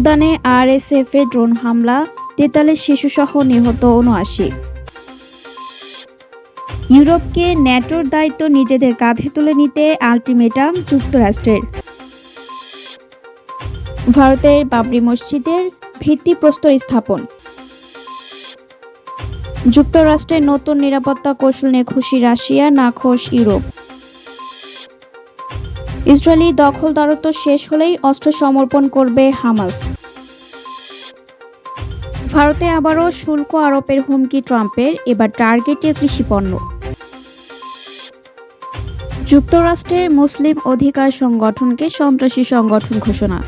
সুদানে আরএসএফের drone হামলা, ৪৩ শিশুসহ নিহত ৭৯। ইউরোপকে ন্যাটোর দায়িত্ব নিজেদের কাঁধে তুলে নিতে আলটিমেটাম যুক্তরাষ্ট্রের। ভারতের বাবরি মসজিদের ভিত্তিপ্রস্তর স্থাপন। যুক্তরাষ্ট্রের নতুন নিরাপত্তা কৌশল নিয়ে খুশি রাশিয়া, নাখোশ ইউরোপ। ইসরায়েলি দখলদারত্ব শেষ হলেই অস্ত্র সমর্পণ করবে হামাস। ভারতে আবারও শুল্ক আরোপের হুমকি ট্রাম্পের, এবার টার্গেটে কৃষিপণ্য। যুক্তরাষ্ট্রের মুসলিম অধিকার সংগঠনকে সন্ত্রাসী সংগঠন ঘোষণা।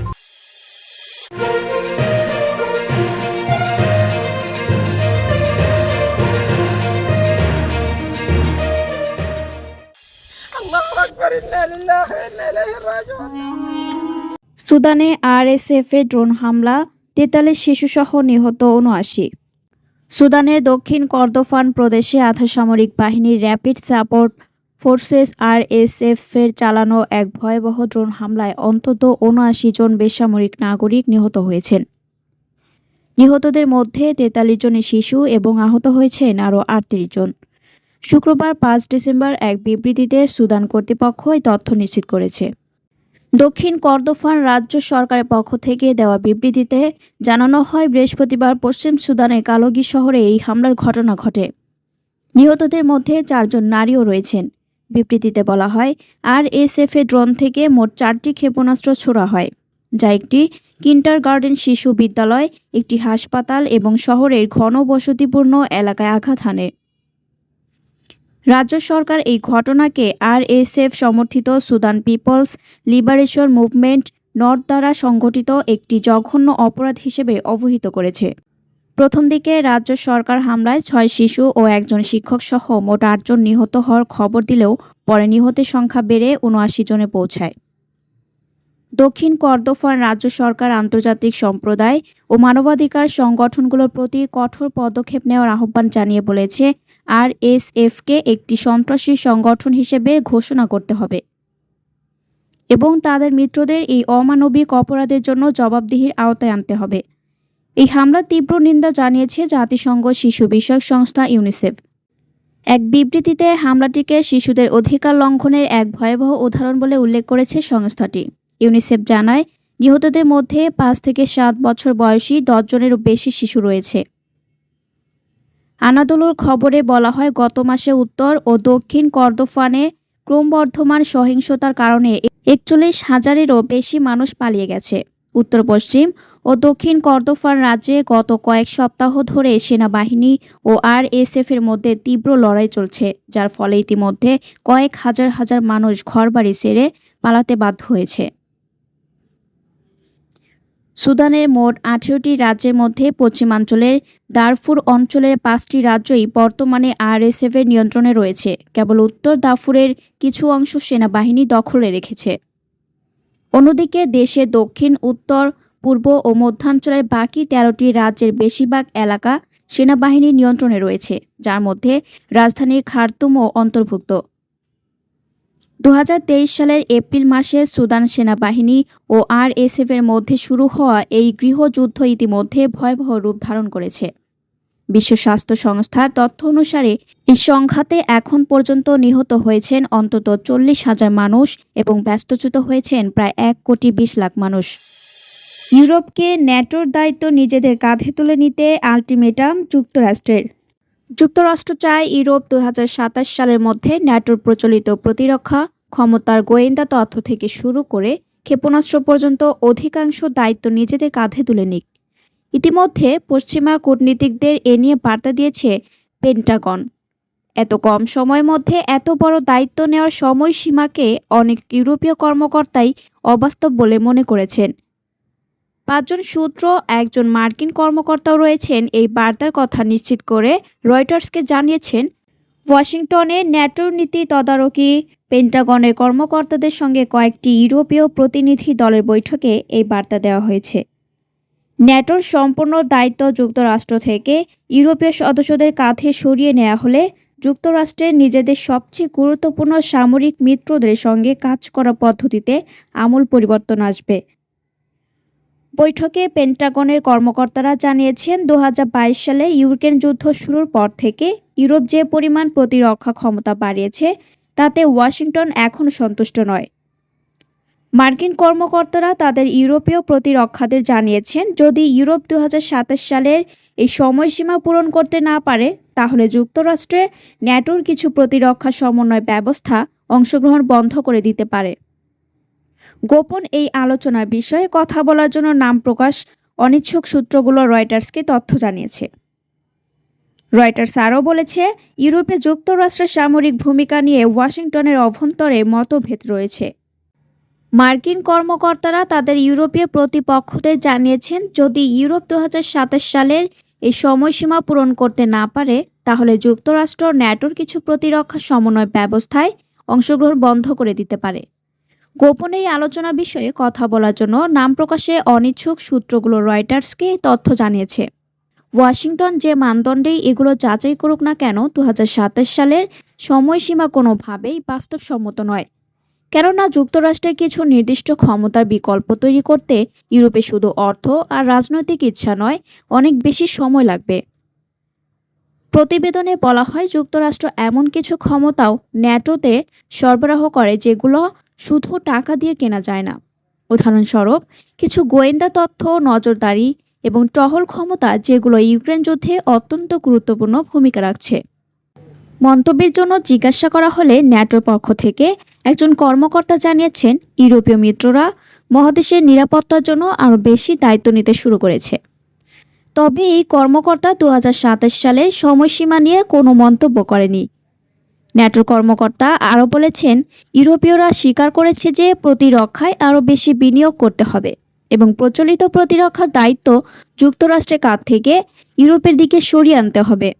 সুদানে আরএসএফের ড্রোন হামলা, ৪৩ শিশুসহ নিহত ৭৯। সুদানের দক্ষিণ কর্দোফান প্রদেশে আধা সামরিক বাহিনীর র্যাপিড সাপোর্ট ফোর্সেস আরএসএফের চালানো এক ভয়াবহ ড্রোন হামলায় অন্তত ৭৯ জন বেসামরিক নাগরিক নিহত হয়েছেন। নিহতদের মধ্যে ৪৩ জনই শিশু এবং আহত হয়েছেন আরও ৩৮ জন। শুক্রবার ৫ ডিসেম্বর এক বিবৃতিতে সুদান কর্তৃপক্ষ এই তথ্য নিশ্চিত করেছে। দক্ষিণ কর্দোফান রাজ্য সরকারের পক্ষ থেকে দেওয়া বিবৃতিতে জানানো হয়, বৃহস্পতিবার পশ্চিম সুদানের কালোগি শহরে এই হামলার ঘটনা ঘটে। নিহতদের মধ্যে ৪ জন নারীও রয়েছেন। বিবৃতিতে বলা হয়, আরএসএফের ড্রোন থেকে মোট ৪টি ক্ষেপণাস্ত্র ছোড়া হয়, যা একটি কিন্ডারগার্টেন শিশু বিদ্যালয়, একটি হাসপাতাল এবং শহরের ঘনবসতিপূর্ণ এলাকায় আঘাত হানে। রাজ্য সরকার এই ঘটনাকে আরএসএফ সমর্থিত Sudan People's Liberation Movement North দ্বারা সংঘটিত একটি জঘন্য অপরাধ হিসেবে অভিহিত করেছে। প্রথম দিকে রাজ্য সরকার হামলায় ৬ শিশু ও একজন শিক্ষক সহ মোট ৮ জন নিহত হওয়ার খবর দিলেও পরে নিহতের সংখ্যা বেড়ে ৭৯ জনে পৌঁছায়। দক্ষিণ কর্দোফান রাজ্য সরকার আন্তর্জাতিক সম্প্রদায় ও মানবাধিকার সংগঠনগুলোর প্রতি কঠোর পদক্ষেপ নেওয়ার আহ্বান জানিয়ে বলেছে, আরএসএফকে একটি সন্ত্রাসী সংগঠন হিসেবে ঘোষণা করতে হবে এবং তাদের মিত্রদের এই অমানবিক অপরাধের জন্য জবাবদিহির আওতায় আনতে হবে। এই হামলার তীব্র নিন্দা জানিয়েছে জাতিসংঘ শিশু বিষয়ক সংস্থা ইউনিসেফ। এক বিবৃতিতে হামলাটিকে শিশুদের অধিকার লঙ্ঘনের এক ভয়াবহ উদাহরণ বলে উল্লেখ করেছে সংস্থাটি। ইউনিসেফ জানায়, নিহতদের মধ্যে ৫ থেকে ৭ বছর বয়সী ১০ জনেরও বেশি শিশু রয়েছে। আনাদোলুর খবরে বলা হয়, গত মাসে উত্তর ও দক্ষিণ কর্দোফানে ক্রমবর্ধমান সহিংসতার কারণে ৪১,০০০-এরও বেশি মানুষ পালিয়ে গেছে। উত্তর পশ্চিম ও দক্ষিণ কর্দোফান রাজ্যে গত কয়েক সপ্তাহ ধরে সেনাবাহিনী ও আরএসএফের মধ্যে তীব্র লড়াই চলছে, যার ফলে ইতিমধ্যে কয়েক হাজার হাজার মানুষ ঘরবাড়ি ছেড়ে পালাতে বাধ্য হয়েছে। সুদানের মোট ১৮টি রাজ্যের মধ্যে পশ্চিমাঞ্চলের দারফুর অঞ্চলের ৫টি রাজ্যই বর্তমানে আরএসএফের নিয়ন্ত্রণে রয়েছে। কেবল উত্তর দারফুরের কিছু অংশ সেনাবাহিনী দখলে রেখেছে। অন্যদিকে দেশের দক্ষিণ, উত্তর, পূর্ব ও মধ্যাঞ্চলের বাকি ১৩টি রাজ্যের বেশিরভাগ এলাকা সেনাবাহিনীর নিয়ন্ত্রণে রয়েছে, যার মধ্যে রাজধানী খার্তুমও অন্তর্ভুক্ত। ২০২৩ সালের এপ্রিল মাসে সুদান সেনাবাহিনী ও আরএসএফের মধ্যে শুরু হওয়া এই গৃহযুদ্ধ ইতিমধ্যে ভয়াবহ রূপ ধারণ করেছে। বিশ্ব স্বাস্থ্য সংস্থার তথ্য অনুসারে এই সংঘাতে এখন পর্যন্ত নিহত হয়েছেন অন্তত ৪০,০০০ মানুষ এবং ব্যস্তচ্যুত হয়েছেন প্রায় ১,২০,০০,০০০ মানুষ। ইউরোপকে ন্যাটোর দায়িত্ব নিজেদের কাঁধে তুলে নিতে আলটিমেটাম যুক্তরাষ্ট্রের। যুক্তরাষ্ট্র চায় ইউরোপ ২০২৭ সালের মধ্যে ন্যাটোর প্রচলিত প্রতিরক্ষা ক্ষমতার গোয়েন্দা তথ্য থেকে শুরু করে ক্ষেপণাস্ত্র পর্যন্ত অধিকাংশ দায়িত্ব নিজেদের কাঁধে তুলে নিক। ইতিমধ্যে পশ্চিমা কূটনীতিকদের এ নিয়ে বার্তা দিয়েছে পেন্টাগন। এত কম সময়ের মধ্যে এত বড় দায়িত্ব নেওয়ার সময়সীমাকে অনেক ইউরোপীয় কর্মকর্তাই অবাস্তব বলে মনে করেছেন। ৫ জন সূত্র, একজন মার্কিন কর্মকর্তাও রয়েছেন এই বার্তার কথা নিশ্চিত করে রয়টার্সকে জানিয়েছেন, ওয়াশিংটনে ন্যাটোর নীতি তদারকি পেন্টাগনের কর্মকর্তাদের সঙ্গে কয়েকটি ইউরোপীয় প্রতিনিধি দলের বৈঠকে এই বার্তা দেওয়া হয়েছে। ন্যাটোর সম্পূর্ণ দায়িত্ব যুক্তরাষ্ট্র থেকে ইউরোপীয় সদস্যদের কাঁধে সরিয়ে নেওয়া হলে যুক্তরাষ্ট্রের নিজেদের সবচেয়ে গুরুত্বপূর্ণ সামরিক মিত্রদের সঙ্গে কাজ করার পদ্ধতিতে আমূল পরিবর্তন আসবে। বৈঠকে পেন্টাগনের কর্মকর্তারা জানিয়েছেন ২০২২ সালে ইউক্রেন যুদ্ধ শুরুর পর থেকে ইউরোপ যে পরিমাণ প্রতিরক্ষা ক্ষমতা বাড়িয়েছে তাতে ওয়াশিংটন এখনও সন্তুষ্ট নয়। মার্কিন কর্মকর্তারা তাদের ইউরোপীয় প্রতিরক্ষাদের জানিয়েছেন, যদি ইউরোপ ২০২৭ সালের এই সময়সীমা পূরণ করতে না পারে তাহলে যুক্তরাষ্ট্রে ন্যাটোর কিছু প্রতিরক্ষা সমন্বয় ব্যবস্থা অংশগ্রহণ বন্ধ করে দিতে পারে। গোপন এই আলোচনার বিষয়ে কথা বলার জন্য নাম প্রকাশ অনিচ্ছুক সূত্রগুলো রয়টার্সকে তথ্য জানিয়েছে। রয়টার্স আরও বলেছে, ইউরোপে যুক্তরাষ্ট্রের সামরিক ভূমিকা নিয়ে ওয়াশিংটনের অভ্যন্তরে মতভেদ রয়েছে। মার্কিন কর্মকর্তারা তাদের ইউরোপীয় প্রতিপক্ষদের জানিয়েছেন, যদি ইউরোপ ২০২৭ সালের এই সময়সীমা পূরণ করতে না পারে তাহলে যুক্তরাষ্ট্র ন্যাটোর কিছু প্রতিরক্ষা সমন্বয় ব্যবস্থায় অংশগ্রহণ বন্ধ করে দিতে পারে। গোপন এই আলোচনা বিষয়ে কথা বলার জন্য নাম প্রকাশে অনিচ্ছুক সূত্রগুলো রয়টার্সকে তথ্য জানিয়েছে। ওয়াশিংটন যে মানদণ্ডেই এগুলো যাচাই করুক না কেন ২০২৭ সালের সময়সীমা কোনোভাবেই বাস্তবসম্মত নয়, কেননা যুক্তরাষ্ট্রের কিছু নির্দিষ্ট ক্ষমতার বিকল্প তৈরি করতে ইউরোপে শুধু অর্থ আর রাজনৈতিক ইচ্ছা নয়, অনেক বেশি সময় লাগবে। প্রতিবেদনে বলা হয়, যুক্তরাষ্ট্র এমন কিছু ক্ষমতাও ন্যাটোতে সরবরাহ করে যেগুলো শুধু টাকা দিয়ে কেনা যায় না। উদাহরণস্বরূপ, কিছু গোয়েন্দা তথ্য, নজরদারি এবং টহল ক্ষমতা যেগুলো ইউক্রেন যুদ্ধে অত্যন্ত গুরুত্বপূর্ণ ভূমিকা রাখছে। মন্তব্যের জন্য জিজ্ঞাসা করা হলে ন্যাটোর পক্ষ থেকে একজন কর্মকর্তা জানিয়েছেন, ইউরোপীয় মিত্ররা মহাদেশের নিরাপত্তার জন্য আরও বেশি দায়িত্ব নিতে শুরু করেছে। তবে এই কর্মকর্তা ২০২৭ সালের সময়সীমা নিয়ে কোনো মন্তব্য করেনি। ন্যাটোর কর্মকর্তা আরও বলেছেন, ইউরোপীয়রা স্বীকার করেছে যে প্রতিরক্ষায় আরও বেশি বিনিয়োগ করতে হবে এবং প্রচলিত প্রতিরক্ষার দায়িত্ব যুক্তরাষ্ট্রের কাঁধ থেকে ইউরোপের দিকে সরিয়ে আনতে হবে।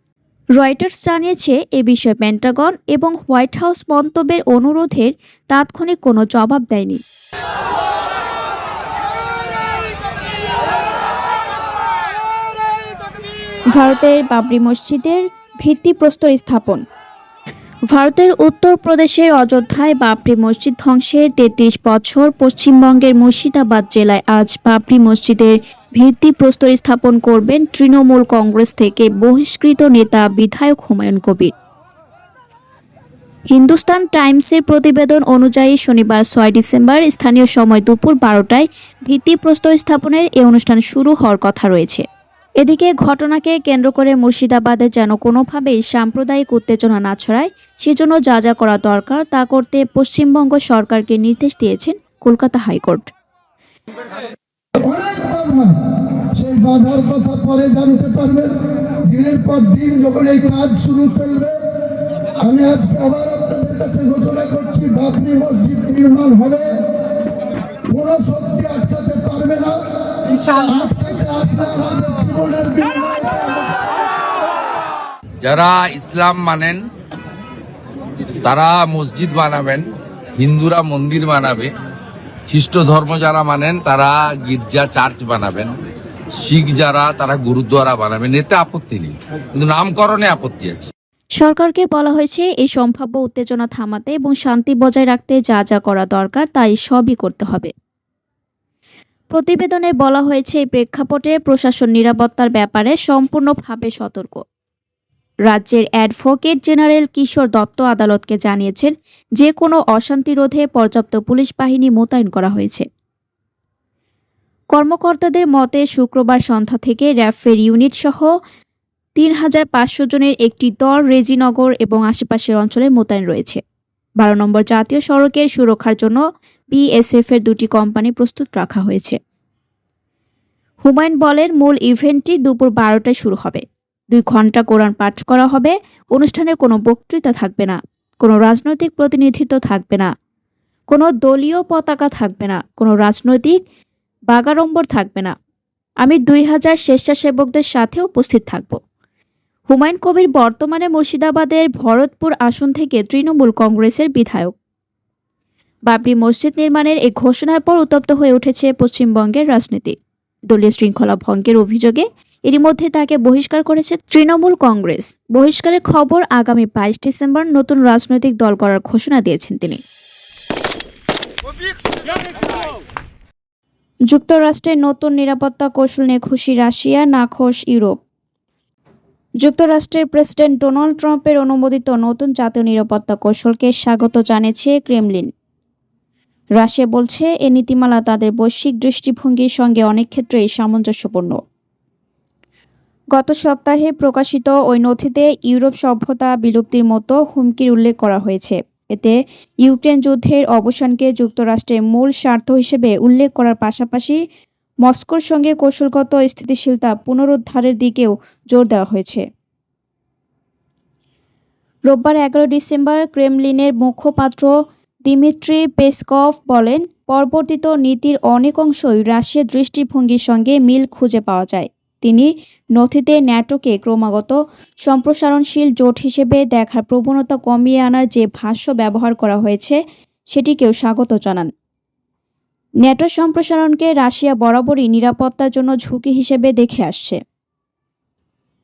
রয়টার্স জানিয়েছে, এ বিষয়ে পেন্টাগন এবং হোয়াইট হাউস মন্তব্যের অনুরোধের তাৎক্ষণিক কোনো জবাব দেয়নি। ভারতের বাবরি মসজিদের ভিত্তিপ্রস্তর স্থাপন। ভারতের উত্তরপ্রদেশের অযোধ্যায় বাবরি মসজিদ ধ্বংসের ৩৩ বছর পশ্চিমবঙ্গের মুর্শিদাবাদ জেলায় আজ বাবরি মসজিদের ভিত্তিপ্রস্তর স্থাপন করবেন তৃণমূল কংগ্রেস থেকে বহিষ্কৃত নেতা বিধায়ক হুমায়ুন কবির। হিন্দুস্তান টাইমসের প্রতিবেদন অনুযায়ী শনিবার ৬ ডিসেম্বর স্থানীয় সময় দুপুর ১২টায় ভিত্তিপ্রস্তর স্থাপনের এই অনুষ্ঠান শুরু হওয়ার কথা রয়েছে। এদিকে ঘটনাকে কেন্দ্র করে মুর্শিদাবাদে যেন কোনোভাবেই সাম্প্রদায়িক উত্তেজনা না ছড়ায়, সেজন্য যা যা করা দরকার তা করতে পশ্চিমবঙ্গ সরকারকে নির্দেশ দিয়েছেন কলকাতা হাইকোর্ট। সেই বাধার কথা পরে জানতে পারবেন। দিনের পর দিন যখন এই কাজ শুরু চলবে, আমি আজ আবার আপনাদের কাছে ঘোষণা করছি, বাবরি মসজিদ নির্মাণ হবে, কোন শক্তি আটকাতে পারবে না। যারা ইসলাম মানেন তারা মসজিদ বানাবেন, হিন্দুরা মন্দির বানাবে, খ্রিস্ট ধর্ম যারা মানেন তারা গির্জা চার্চ বানাবেন, শিখ যারা তারা গুরুদ্বারা বানাবেন, এতে আপত্তি নেই, কিন্তু নামকরণে আপত্তি আছে। সরকারকে বলা হয়েছে এই সম্ভাব্য উত্তেজনা থামাতে এবং শান্তি বজায় রাখতে যা যা করা দরকার তাই সবই করতে হবে। প্রতিবেদনে বলা হয়েছে, এই প্রেক্ষাপটে প্রশাসন নিরাপত্তার ব্যাপারে সম্পূর্ণভাবে সতর্ক। রাজ্যের অ্যাডভোকেট জেনারেল কিশোর দত্ত আদালতকে জানিয়েছেন, যে কোনো অশান্তি রোধে পর্যাপ্ত পুলিশ বাহিনী মোতায়েন করা হয়েছে। কর্মকর্তাদের মতে শুক্রবার সন্ধ্যা থেকে র্যাফের ইউনিট সহ ৩৫০০ জনের একটি দল রেজিনগর এবং আশেপাশের অঞ্চলে মোতায়েন রয়েছে। ১২ নম্বর জাতীয় সড়কের সুরক্ষার জন্য বিএসএফের ২টি কোম্পানি প্রস্তুত রাখা হয়েছে। হুমায়ুন বলেন, মূল ইভেন্টটি দুপুর ১২টায় শুরু হবে। ২ ঘন্টা কোরআন পাঠ করা হবে। অনুষ্ঠানে কোনো বক্তৃতা থাকবে না, কোনো রাজনৈতিক প্রতিনিধিত্ব থাকবে না, কোনো দলীয় পতাকা থাকবে না, কোনো রাজনৈতিক বাগাড়ম্বর থাকবে না। আমি ২০০০ স্বেচ্ছাসেবকদের সাথে উপস্থিত থাকব। হুমায়ুন কবির বর্তমানে মুর্শিদাবাদের ভরতপুর আসন থেকে তৃণমূল কংগ্রেসের বিধায়ক। বাবরি মসজিদ নির্মাণের এই ঘোষণার পর উত্তপ্ত হয়ে উঠেছে পশ্চিমবঙ্গের রাজনীতি। দলীয় শৃঙ্খলা ভঙ্গের অভিযোগে এরই মধ্যে তাকে বহিষ্কার করেছে তৃণমূল কংগ্রেস। বহিষ্কারের খবর আগামী ২২ ডিসেম্বর নতুন রাজনৈতিক দল করার ঘোষণা দিয়েছেন তিনি। যুক্তরাষ্ট্রের নতুন নিরাপত্তা কৌশল নিয়ে খুশি রাশিয়া, নাখোশ ইউরোপ। যুক্তরাষ্ট্রের প্রেসিডেন্ট ডোনাল্ড ট্রাম্পের অনুমোদিত নতুন জাতীয় নিরাপত্তা কৌশলকে স্বাগত জানিয়েছে ক্রেমলিন। রাশিয়া বলছে এ নীতিমালা তাদের বৈশ্বিক দৃষ্টিভঙ্গির সঙ্গে অনেক ক্ষেত্রেই সামঞ্জস্যপূর্ণ। গত সপ্তাহে প্রকাশিত ওই নথিতে ইউরোপ সভ্যতা বিলুপ্তির মতো হুমকির উল্লেখ করা হয়েছে। এতে ইউক্রেন যুদ্ধের অবসানকে যুক্তরাষ্ট্রের মূল স্বার্থ হিসেবে উল্লেখ করার পাশাপাশি মস্কোর সঙ্গে কৌশলগত স্থিতিশীলতা পুনরুদ্ধারের দিকেও জোর দেওয়া হয়েছে। রোববার 11 ডিসেম্বর ক্রেমলিনের মুখপাত্র দিমিত্রি পেসকভ বলেন, পরিবর্তিত নীতির অনেক অংশই রাশিয়ার দৃষ্টিভঙ্গির সঙ্গে মিল খুঁজে পাওয়া যায়। তিনি নথিতে ন্যাটোকে ক্রমাগত সম্প্রসারণশীল জোট হিসেবে দেখার প্রবণতা কমিয়ে আনার যে ভাষ্য ব্যবহার করা হয়েছে সেটিকেও স্বাগত জানান। ন্যাটো সম্প্রসারণকে রাশিয়া বরাবরই নিরাপত্তার জন্য ঝুঁকি হিসেবে দেখে আসছে।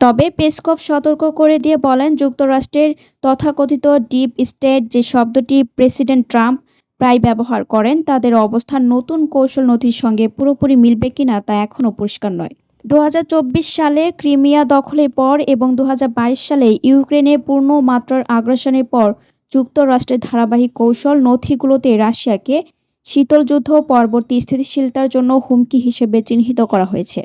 তবে পেসকভ সতর্ক করে দিয়ে বলেন, যুক্তরাষ্ট্রের তথাকথিত ডিপ স্টেট যে শব্দটি প্রেসিডেন্ট ট্রাম্প প্রায় ব্যবহার করেন, তাদের অবস্থান নতুন কৌশল নথির সঙ্গে পুরোপুরি মিলবে কিনা তা এখনও পরিষ্কার নয়। 2024 সালে ক্রিমিয়া দখলের পর এবং 2022 সালে ইউক্রেনে পূর্ণ মাত্রার আগ্রাসনের পর যুক্তরাষ্ট্রের ধারাবাহিক কৌশল নথিগুলোতে রাশিয়াকে শীতল যুদ্ধ পরবর্তী স্থিতিশীলতার জন্য হুমকি হিসেবে চিহ্নিত করা হয়েছে।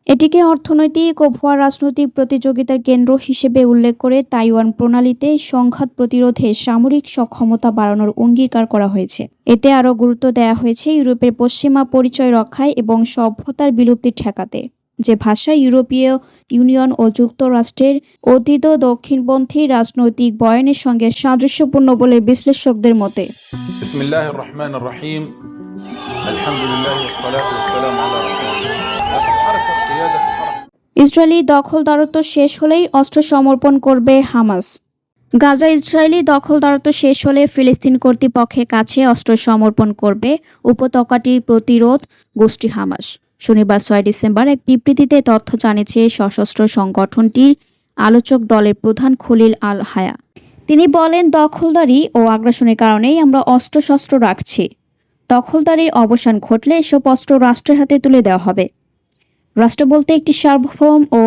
এটিকে অর্থনৈতিক ও ভুয়া রাজনৈতিক প্রতিযোগিতার কেন্দ্র হিসেবে উল্লেখ করে তাইওয়ান প্রণালীতে সংঘাত প্রতিরোধে সামরিক সক্ষমতা বাড়ানোর অঙ্গীকার করা হয়েছে। এতে আরও গুরুত্ব দেওয়া হয়েছে ইউরোপের পশ্চিমা পরিচয় রক্ষায় এবং সভ্যতার বিলুপ্তি ঠেকাতে, যে ভাষা ইউরোপীয় ইউনিয়ন ও যুক্তরাষ্ট্রের অতীত দক্ষিণপন্থী রাজনৈতিক বয়ানের সঙ্গে সাদৃশ্যপূর্ণ বলে বিশ্লেষকদের মতে। বিসমিল্লাহির রহমানির রহিম, আলহামদুলিল্লাহ ওয়াসসালাতু ওয়াসসালামু আলা রাসূলিল্লাহ। ইসরায়েলি দখলদারত্ব শেষ হলেই অস্ত্র সমর্পণ করবে হামাস। গাজা ইসরায়েলি দখলদারত্ব শেষ হলে ফিলিস্তিন কর্তৃপক্ষের কাছে অস্ত্র সমর্পণ করবে উপত্যকাটি প্রতিরোধ গোষ্ঠী হামাস। শনিবার 6 ডিসেম্বর এক বিবৃতিতে তথ্য জানিয়েছে সশস্ত্র সংগঠনটির আলোচক দলের প্রধান খলিল আল হায়া। তিনি বলেন, দখলদারি ও আগ্রাসনের কারণেই আমরা অস্ত্রশস্ত্র রাখছি। দখলদারির অবসান ঘটলে এসব অস্ত্র রাষ্ট্রের হাতে তুলে দেওয়া হবে। রাষ্ট্র বলতে একটি সার্বভৌম ও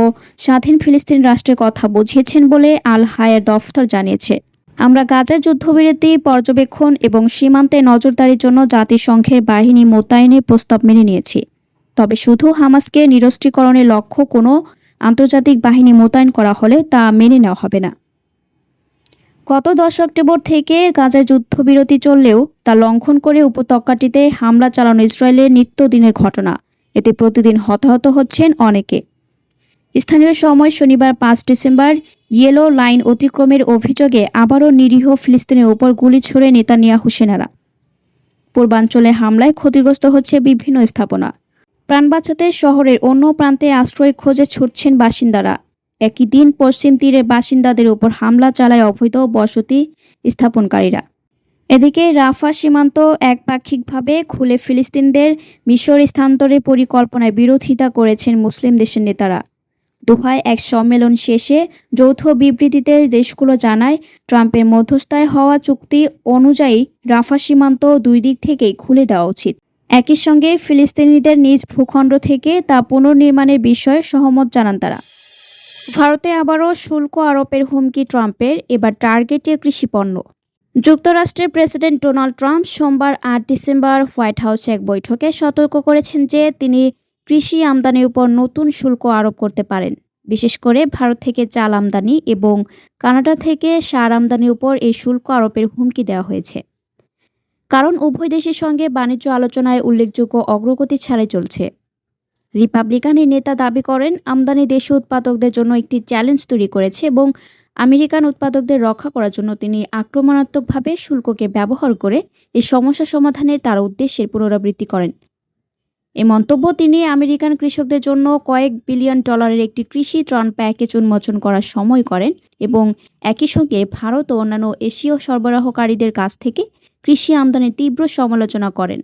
স্বাধীন ফিলিস্তিন রাষ্ট্রের কথা বুঝিয়েছেন বলে আল হায়ার দফতর জানিয়েছে। আমরা গাজার যুদ্ধবিরতি পর্যবেক্ষণ এবং সীমান্তে নজরদারির জন্য জাতিসংঘের বাহিনী মোতায়েনের প্রস্তাব মেনে নিয়েছি। তবে শুধু হামাসকে নিরস্ত্রীকরণের লক্ষ্য কোনো আন্তর্জাতিক বাহিনী মোতায়েন করা হলে তা মেনে নেওয়া হবে না। গত 10 অক্টোবর থেকে গাজায় যুদ্ধবিরতি চললেও তা লঙ্ঘন করে উপত্যকাটিতে হামলা চালানো ইসরায়েলের নিত্যদিনের ঘটনা। এতে প্রতিদিন হতাহত হচ্ছেন অনেকে। স্থানীয় সময় শনিবার 5 ডিসেম্বর ইয়েলো লাইন অতিক্রমের অভিযোগে আবারও নিরীহ ফিলিস্তিনের উপর গুলি ছুড়ে নেতানিয়াহু সেনারা। পূর্বাঞ্চলে হামলায় ক্ষতিগ্রস্ত হচ্ছে বিভিন্ন স্থাপনা। প্রাণ বাঁচাতে শহরের অন্য প্রান্তে আশ্রয় খোঁজে ছুটছেন বাসিন্দারা। একই দিন পশ্চিম তীরের বাসিন্দাদের উপর হামলা চালায় অবৈধ বসতি স্থাপনকারীরা। এদিকে রাফা সীমান্ত একপাক্ষিকভাবে খুলে ফিলিস্তিনদের মিশর স্থানান্তরের পরিকল্পনায় বিরোধিতা করেছেন মুসলিম দেশের নেতারা। দোহায় এক সম্মেলন শেষে যৌথ বিবৃতিতে দেশগুলো জানায়, ট্রাম্পের মধ্যস্থায় হওয়া চুক্তি অনুযায়ী রাফা সীমান্ত দুই দিক থেকেই খুলে দেওয়া উচিত। একই সঙ্গে ফিলিস্তিনিদের নিজ ভূখণ্ড থেকে তা পুনর্নির্মাণের বিষয়ে সহমত জানান তারা। ভারতে আবারও শুল্ক আরোপের হুমকি ট্রাম্পের, এবার টার্গেটে কৃষিপণ্য। যুক্তরাষ্ট্রের প্রেসিডেন্ট ডোনাল্ড ট্রাম্প সোমবার 8 ডিসেম্বর হোয়াইট হাউসে এক বৈঠকে সতর্ক করেছেন যে তিনি কৃষি আমদানির উপর নতুন শুল্ক আরোপ করতে পারেন। বিশেষ করে ভারত থেকে চাল আমদানি এবং কানাডা থেকে সার আমদানির উপর এই শুল্ক আরোপের হুমকি দেওয়া হয়েছে। কারণ উভয় দেশের সঙ্গে বাণিজ্য আলোচনায় উল্লেখযোগ্য অগ্রগতি ছাড়াই চলছে। রিপাবলিকান এই নেতা দাবি করেন, আমদানি দেশীয় উৎপাদকদের জন্য একটি চ্যালেঞ্জ তৈরি করেছে এবং আমেরিকান উৎপাদকদের রক্ষা করার জন্য তিনি আক্রমণাত্মকভাবে শুল্ককে ব্যবহার করে এই সমস্যা সমাধানের তার উদ্দেশ্যের পুনরাবৃত্তি করেন। এই মন্তব্য তিনি আমেরিকান কৃষকদের জন্য কয়েক বিলিয়ন ডলারের একটি কৃষি ত্রাণ প্যাকেজ উন্মোচন করার সময় করেন এবং একই সঙ্গে ভারত ও অন্যান্য এশীয় সরবরাহকারীদের কাছ থেকে কৃষি আমদানির তীব্র সমালোচনা করেন।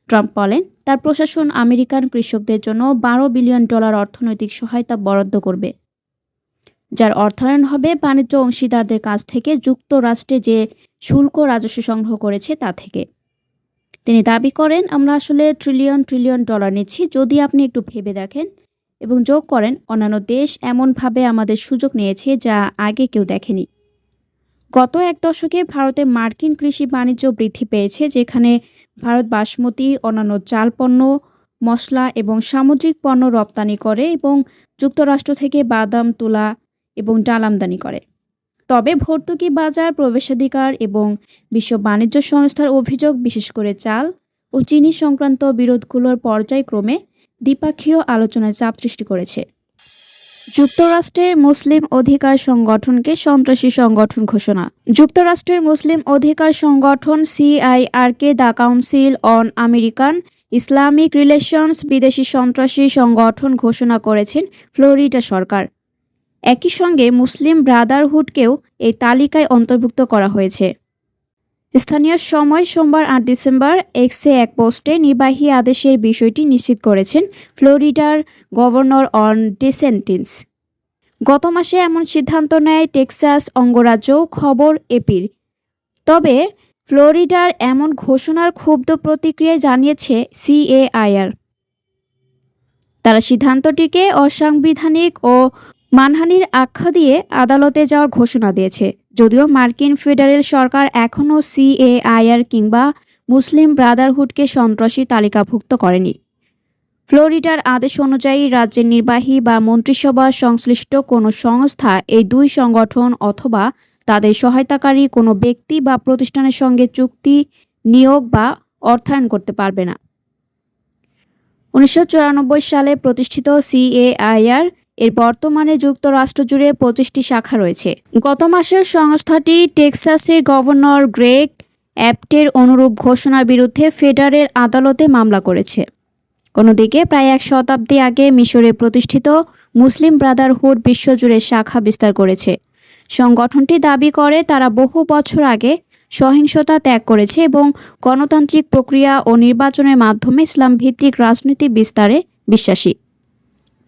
ট্রাম্প বলেন, তার প্রশাসন আমেরিকান কৃষকদের জন্য 12 বিলিয়ন ডলার অর্থনৈতিক সহায়তা বরাদ্দ করবে, যার অর্থায়ন হবে বাণিজ্য অংশীদারদের কাছ থেকে যুক্তরাষ্ট্রে যে শুল্ক রাজস্ব সংগ্রহ করেছে তা থেকে। তিনি দাবি করেন, আমরা আসলে ট্রিলিয়ন ট্রিলিয়ন ডলার নিচ্ছি। যদি আপনি একটু ভেবে দেখেন এবং যোগ করেন, অন্যান্য দেশ এমনভাবে আমাদের সুযোগ নিয়েছে যা আগে কেউ দেখেনি। গত এক দশকে ভারতে মার্কিন কৃষি বাণিজ্য বৃদ্ধি পেয়েছে, যেখানে ভারত বাসমতি, অন্যান্য চাল পণ্য, মশলা এবং সামুদ্রিক পণ্য রপ্তানি করে এবং যুক্তরাষ্ট্র থেকে বাদাম, তুলা এবং ডাল আমদানি করে। তবে ভর্তুকি বাজার, প্রবেশাধিকার এবং বিশ্ব বাণিজ্য সংস্থার অভিযোগ, বিশেষ করে চাল ও চিনি সংক্রান্ত বিরোধগুলোর পর্যায়ক্রমে দ্বিপক্ষীয় আলোচনায় চাপ সৃষ্টি করেছে। যুক্তরাষ্ট্রের মুসলিম অধিকার সংগঠনকে সন্ত্রাসী সংগঠন ঘোষণা। যুক্তরাষ্ট্রের মুসলিম অধিকার সংগঠন CIRকে the council on American Islamic relations বিদেশি সন্ত্রাসী সংগঠন ঘোষণা করেছেন ফ্লোরিডা সরকার। একই সঙ্গে মুসলিম ব্রাদারহুডকেও এই তালিকায় অন্তর্ভুক্ত করা হয়েছে। স্থানীয় সময় সোমবার 8 ডিসেম্বর এক্সে এক পোস্টে নির্বাহী আদেশের বিষয়টি নিশ্চিত করেছেন ফ্লোরিডার গভর্নর রন ডিসেন্টিস। গত মাসে এমন সিদ্ধান্ত নেয় টেক্সাস অঙ্গরাজ্য, খবর এপির। তবে ফ্লোরিডার এমন ঘোষণার ক্ষুব্ধ প্রতিক্রিয়া জানিয়েছে CAIR। তারা সিদ্ধান্তটিকে অসাংবিধানিক ও মানহানির আখ্যা দিয়ে আদালতে যাওয়ার ঘোষণা দিয়েছে। যদিও মার্কিন ফেডারেল সরকার এখনও CAIR কিংবা মুসলিম ব্রাদারহুডকে সন্ত্রাসী তালিকাভুক্ত করেনি। ফ্লোরিডার আদেশ অনুযায়ী রাজ্যের নির্বাহী বা মন্ত্রিসভা সংশ্লিষ্ট কোনো সংস্থা এই দুই সংগঠন অথবা তাদের সহায়তাকারী কোনো ব্যক্তি বা প্রতিষ্ঠানের সঙ্গে চুক্তি, নিয়োগ বা অর্থায়ন করতে পারবে না। 1994 সালে প্রতিষ্ঠিত CAIR এর বর্তমানে যুক্তরাষ্ট্র জুড়ে 25টি শাখা রয়েছে। গত মাসে সংস্থাটি টেক্সাসের গভর্নর গ্রেগ অ্যাবটের অনুরূপ ঘোষণার বিরুদ্ধে ফেডারেল আদালতে মামলা করেছে। অন্যদিকে প্রায় এক শতাব্দী আগে মিশরে প্রতিষ্ঠিত মুসলিম ব্রাদারহুড বিশ্বজুড়ে শাখা বিস্তার করেছে। সংগঠনটি দাবি করে তারা বহু বছর আগে সহিংসতা ত্যাগ করেছে এবং গণতান্ত্রিক প্রক্রিয়া ও নির্বাচনের মাধ্যমে ইসলাম ভিত্তিক রাজনীতি বিস্তারে বিশ্বাসী।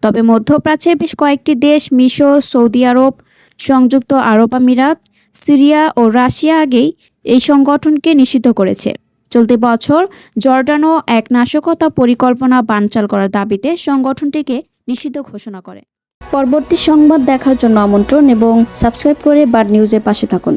তবে মধ্যপ্রাচ্যের বেশ কয়েকটি দেশ, মিশর, সৌদি আরব, সংযুক্ত আরব আমিরাত, সিরিয়া ও রাশিয়া আগেই এই সংগঠনকে নিষিদ্ধ করেছে। চলতি বছর জর্ডানও এক নাশকতা পরিকল্পনা বানচাল করার দাবিতে সংগঠনটিকে নিষিদ্ধ ঘোষণা করে। পরবর্তী সংবাদ দেখার জন্য আমন্ত্রণ এবং সাবস্ক্রাইব করে বার্ড নিউজের পাশে থাকুন।